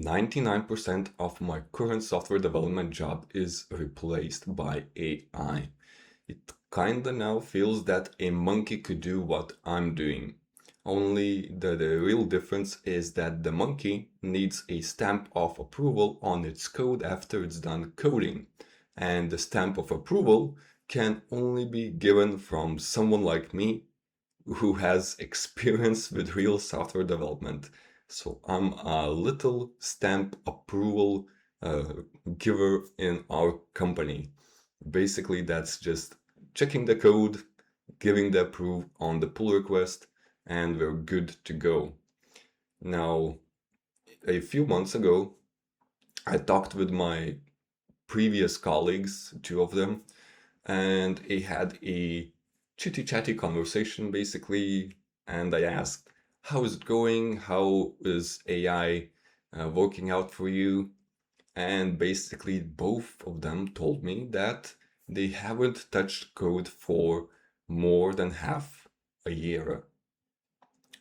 99% of my current software development job is replaced by AI. It kinda now feels that a monkey could do what I'm doing. Only the real difference is that the monkey needs a stamp of approval on its code after it's done coding. And the stamp of approval can only be given from someone like me who has experience with real software development. So I'm a little stamp approval uh, giver in our company. Basically, that's just checking the code, giving the approve on the pull request, and we're good to go. Now, a few months ago, I talked with my previous colleagues, two of them, and I had a chitty chatty conversation basically. And I asked, how is it going? How is AI working out for you? And basically, both of them told me that they haven't touched code for more than half a year.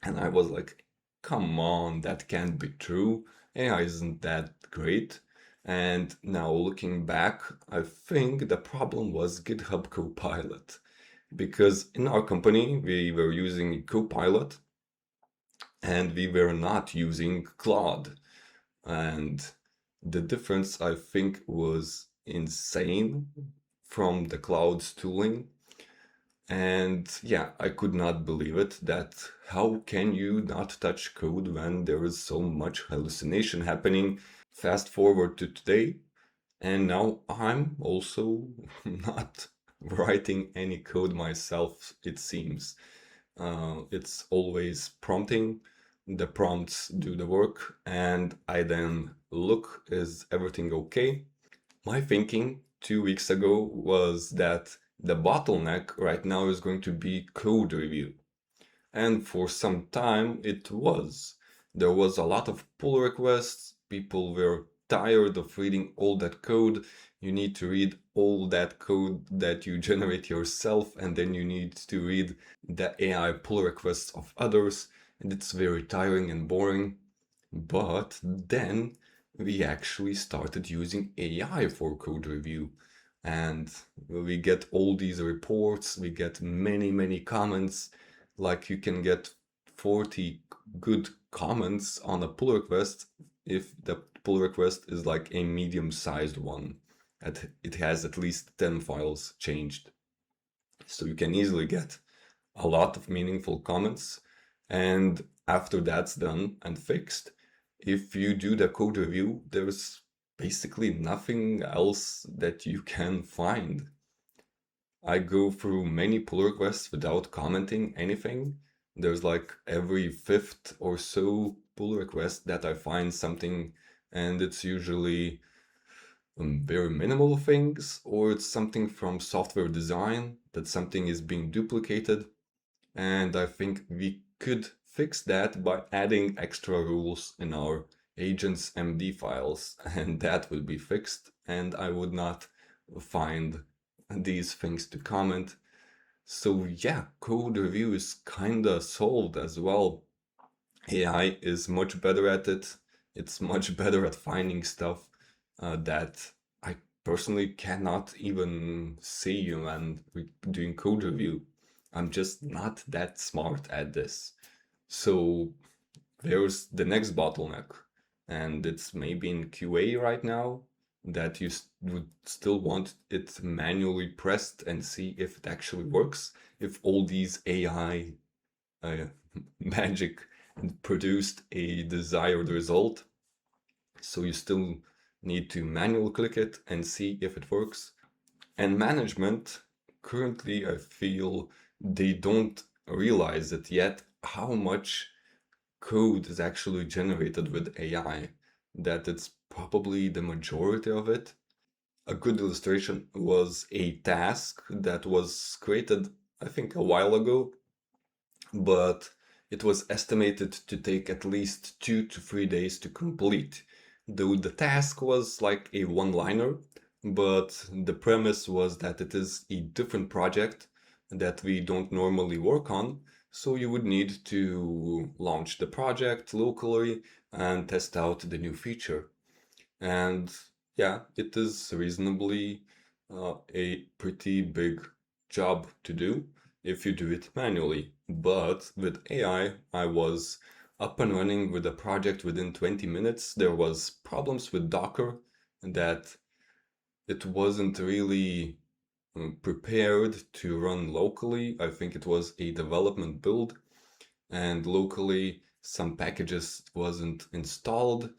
And I was like, come on, that can't be true. AI isn't that great. And now looking back, I think the problem was GitHub Copilot. Because in our company, we were using Copilot and we were not using Claude. And the difference, I think, was insane from the Cloud's tooling. And yeah, I could not believe it that how can you not touch code when there is so much hallucination happening? Fast forward to today, and now I'm also not writing any code myself, it seems. It's always prompting, the prompts do the work, and I then look, is everything okay? My thinking 2 weeks ago was that the bottleneck right now is going to be code review. And for some time it was. There was a lot of pull requests. People were tired of reading all that code. You need to read all that code that you generate yourself, and then you need to read the AI pull requests of others. And it's very tiring and boring. But then we actually started using AI for code review. And we get all these reports, we get many comments. Like you can get 40 good comments on a pull request if the pull request is like a medium-sized one. It has at least 10 files changed. So you can easily get a lot of meaningful comments. And after that's done and fixed, if you do the code review, there's basically nothing else that you can find. I go through many pull requests without commenting anything. There's like every fifth or so pull request that I find something, and it's usually very minimal things, or it's something from software design that something is being duplicated. And I think we could fix that by adding extra rules in our agents MD files, and that would be fixed, and I would not find these things to comment. So yeah, code review is kinda solved as well. AI is much better at it. It's much better at finding stuff that I personally cannot even see when doing code review. I'm just not that smart at this. So there's the next bottleneck, and it's maybe in QA right now that you would still want it manually pressed and see if it actually works, if all these AI uh, magic produced a desired result. So you still need to manually click it and see if it works. And management, currently I feel they don't realize it yet how much code is actually generated with AI, that it's probably the majority of it. A good illustration was a task that was created, I think, a while ago, but it was estimated to take at least 2 to 3 days to complete. Though the task was like a one-liner, but the premise was that it is a different project that we don't normally work on, so you would need to launch the project locally, and test out the new feature. And yeah, it is reasonably a pretty big job to do if you do it manually. But with AI, I was up and running with a project within 20 minutes. There was problems with Docker that it wasn't really prepared to run locally. I think it was a development build, and locally some packages wasn't installed,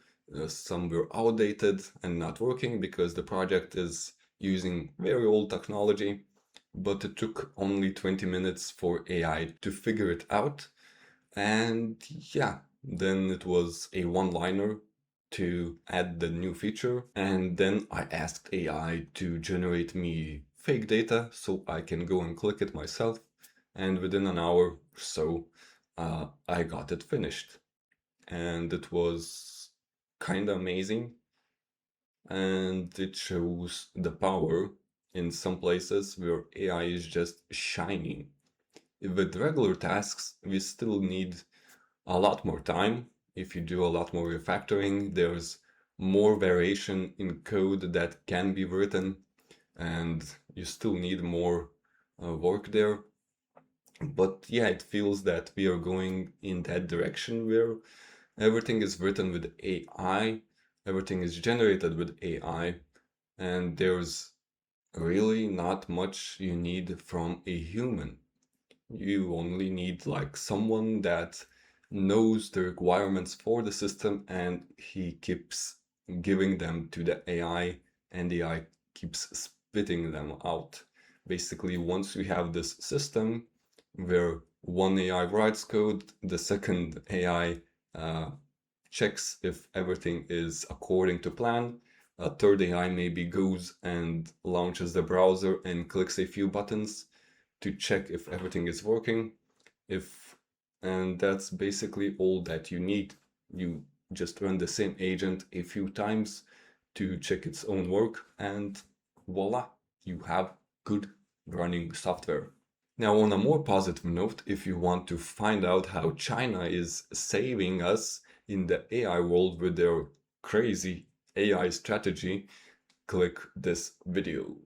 some were outdated and not working because the project is using very old technology. But it took only 20 minutes for AI to figure it out. And yeah, then it was a one-liner to add the new feature. And then I asked AI to generate me fake data so I can go and click it myself. And within an hour or so, I got it finished. And it was kind of amazing. And it shows the power in some places where AI is just shining. With regular tasks, we still need a lot more time. If you do a lot more refactoring, there's more variation in code that can be written, and you still need more work there. But yeah, it feels that we are going in that direction where everything is written with AI, everything is generated with AI, and there's really not much you need from a human. You only need like someone that knows the requirements for the system and he keeps giving them to the AI and the AI keeps spitting them out. Basically, once we have this system where one AI writes code, the second AI checks if everything is according to plan. A third AI maybe goes and launches the browser and clicks a few buttons to check if everything is working. If and that's basically all that you need. You just run the same agent a few times to check its own work, and voila, you have good running software. Now, on a more positive note, if you want to find out how China is saving us in the AI world with their crazy AI strategy, click this video.